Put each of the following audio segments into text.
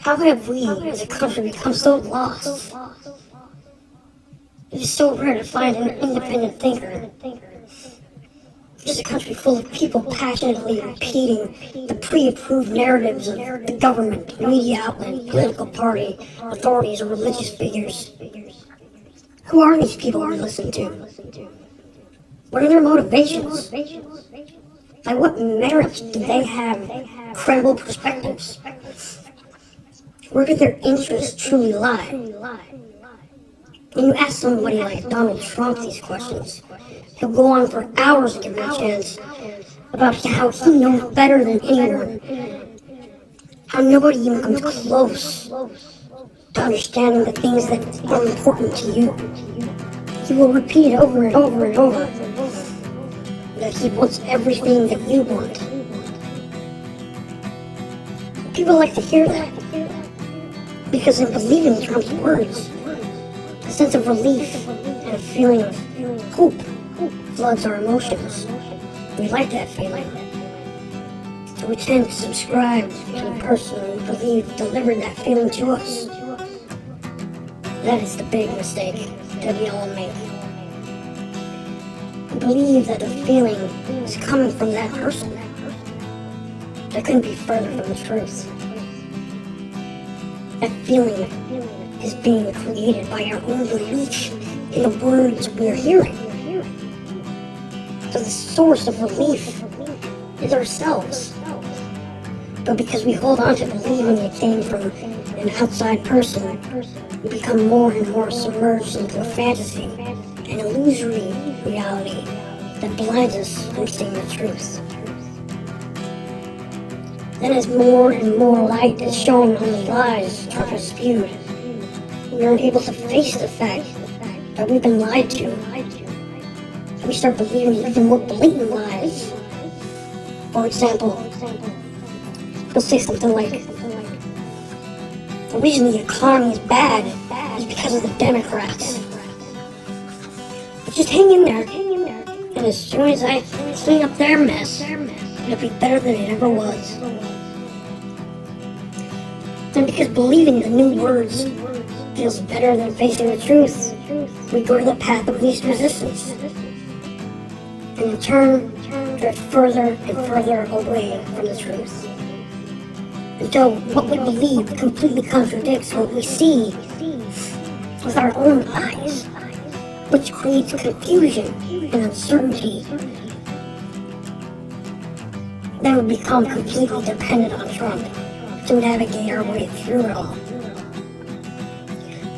How have we as a country become so lost? It is so rare to find an independent thinker. Just a country full of people passionately repeating the pre-approved narratives of the government, media outlet, political party, authorities, or religious figures. Who are these people we listen to? What are their motivations? By what merits do they have credible perspectives? Where do their interests truly lie? When you ask somebody like Donald Trump these questions, he'll go on for hours given a chance about how he knows better than anyone, how nobody even comes close to understanding the things that are important to you. He will repeat over and over and over that he wants everything that you want. People like to hear that because in believing Trump's words, a sense of relief and a feeling of hope floods our emotions. We like that feeling. So we tend to subscribe to the person we believe delivered that feeling to us. That is the big mistake that we all make. We believe that the feeling is coming from that person. That couldn't be further from the truth. That feeling is being created by our own belief in the words we are hearing. So the source of relief is ourselves. But because we hold on to believing it came from an outside person, we become more and more submerged into a fantasy, an illusory reality that blinds us from seeing the truth. Then as more and more light is shown on the lies Trump has spewed, we aren't able to face the fact that we've been lied to. We start believing even more blatant lies. For example, he'll say something like, the reason the economy is bad is because of the Democrats. But just hang in there, and as soon as I clean up their mess, it'll be better than it ever was. And because believing the new words feels better than facing the truth, we go to the path of least resistance. And in turn, drift further and further away from the truth. Until what we believe completely contradicts what we see with our own eyes, which creates confusion and uncertainty. Then we become completely dependent on Trump to navigate our way through it all.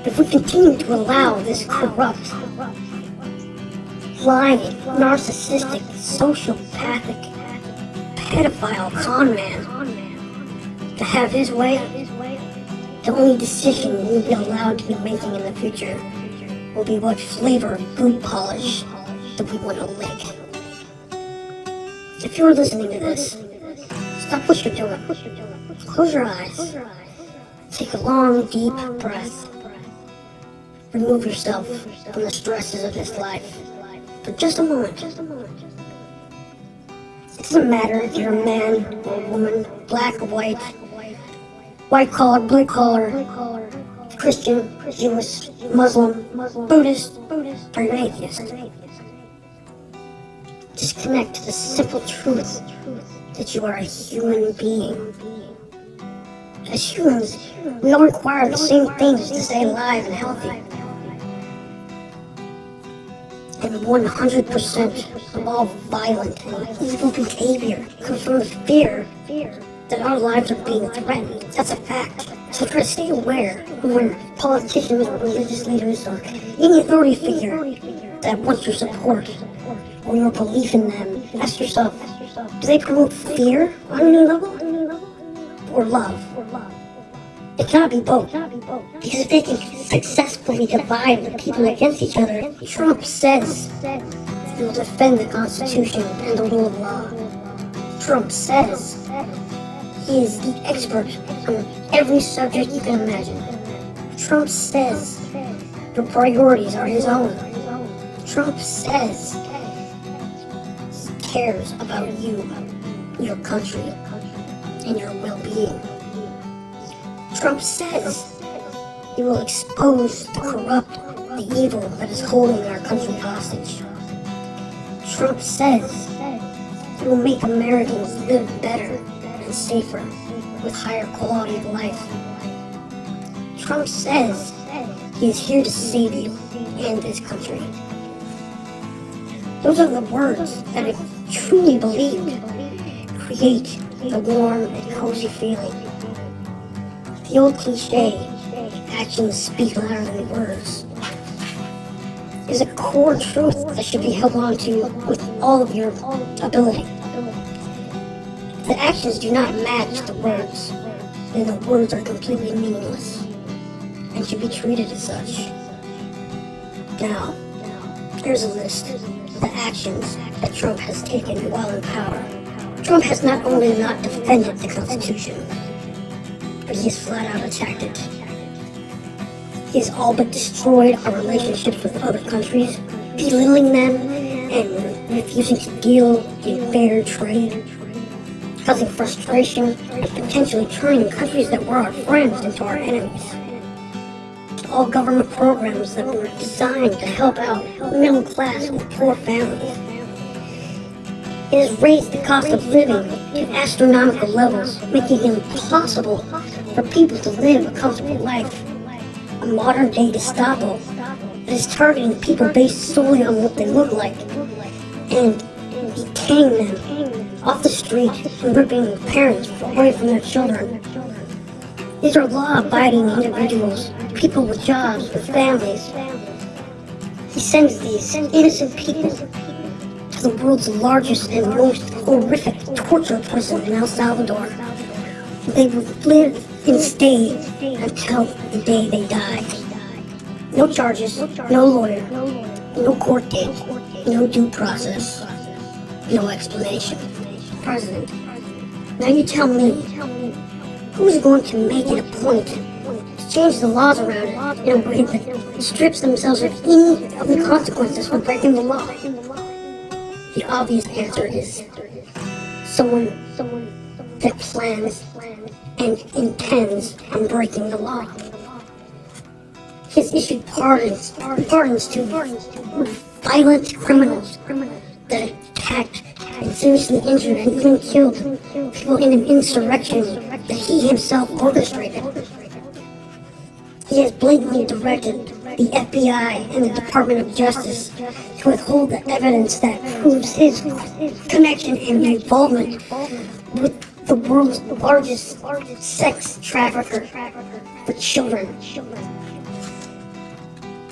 If we continue to allow this corrupt, lying, narcissistic, sociopathic, pedophile con man to have his way, the only decision we'll be allowed to be making in the future will be what flavor of boot polish that we want to lick. If you're listening to this, stop what you're doing. Close your eyes. Take a long, deep breath. Remove yourself from the stresses of this life for just a moment. It doesn't matter if you're a man or a woman, black or white, white collar, blue collar, Christian, Jewish, Muslim, Buddhist, or you're an atheist. Just connect to the simple truth that you are a human being. As humans, we all require the same things to stay alive and healthy. And 100% of all violent and evil behavior comes from the fear that our lives are being threatened. That's a fact. So try to stay aware when politicians or religious leaders or any authority figure that wants your support or your belief in them. Ask yourself, do they promote fear on any level? Or love? It cannot be both. Because if they can successfully divide the people against each other, Trump says he will defend the Constitution and the rule of law. Trump says he is the expert on every subject you can imagine. Trump says your priorities are his own. Trump says he cares about you, your country, and your well-being. Trump says he will expose the corrupt, the evil that is holding our country hostage. Trump says he will make Americans live better and safer with higher quality of life. Trump says he is here to save you and this country. Those are the words that, if truly believed, create the warm and cozy feeling. The old cliche, actions speak louder than words, is a core truth that should be held on to with all of your ability. If the actions do not match the words, then the words are completely meaningless and should be treated as such. Now, here's a list of the actions that Trump has taken while in power. Trump has not only not defended the Constitution, but he has flat out attacked it. He has all but destroyed our relationships with other countries, belittling them and refusing to deal in fair trade, causing frustration and potentially turning countries that were our friends into our enemies. All government programs that were designed to help out middle class and poor families. It has raised the cost of living to astronomical levels, making it impossible for people to live a comfortable life. A modern-day Gestapo that is targeting people based solely on what they look like and detaining them off the street and ripping parents away from their children. These are law-abiding individuals, people with jobs, with families. He sends these innocent people to the world's largest and most horrific torture prison in El Salvador. They will live and stay until the day they die. No charges, no lawyer, no court date, no due process, no explanation. President, now you tell me, who's going to make it a point to change the laws around it in a way that strips themselves of any of the consequences for breaking the law? The obvious answer is someone that plans and intends on breaking the law. He has issued pardons to violent criminals that attacked and seriously injured and even killed people in an insurrection that he himself orchestrated. He has blatantly directed the FBI and the Department of Justice to withhold the evidence that proves his connection and involvement with the world's largest sex trafficker for children.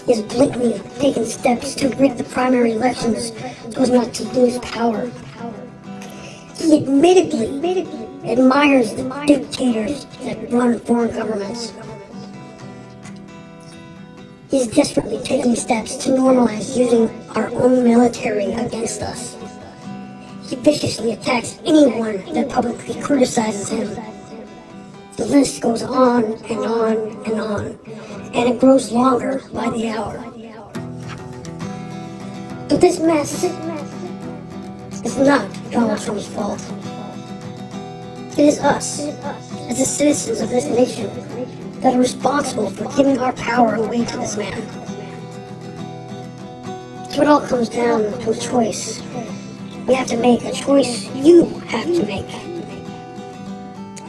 He has blatantly taken steps to rig the primary elections so as not to lose power. He admittedly admires the dictators that run foreign governments. He is desperately taking steps to normalize using our own military against us. He viciously attacks anyone that publicly criticizes him. The list goes on and on and on, and it grows longer by the hour. But this mess is not Donald Trump's fault. It is us, as the citizens of this nation, that are responsible for giving our power away to this man. So it all comes down to a choice. We have to make a choice you have to make.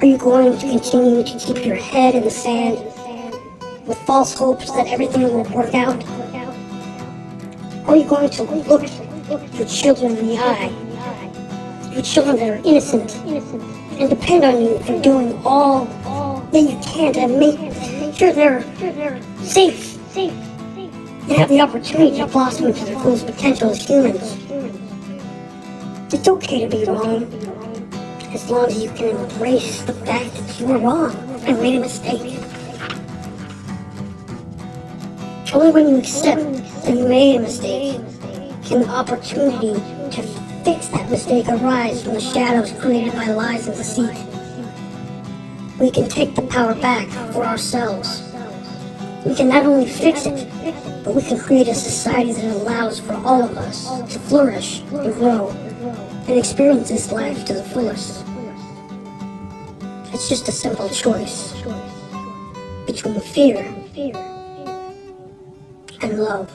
Are you going to continue to keep your head in the sand with false hopes that everything will work out? Or are you going to look your children in the eye, your children that are innocent, and depend on you for doing all that you can to make sure they're safe and have the opportunity to blossom into their fullest potential as humans? It's okay to be wrong, as long as you can embrace the fact that you were wrong and made a mistake. Only when you accept that you made a mistake can the opportunity to fix that mistake arise from the shadows created by lies and deceit. We can take the power back for ourselves. We can not only fix it, but we can create a society that allows for all of us to flourish and grow and experience this life to the fullest. It's just a simple choice. between fear and love.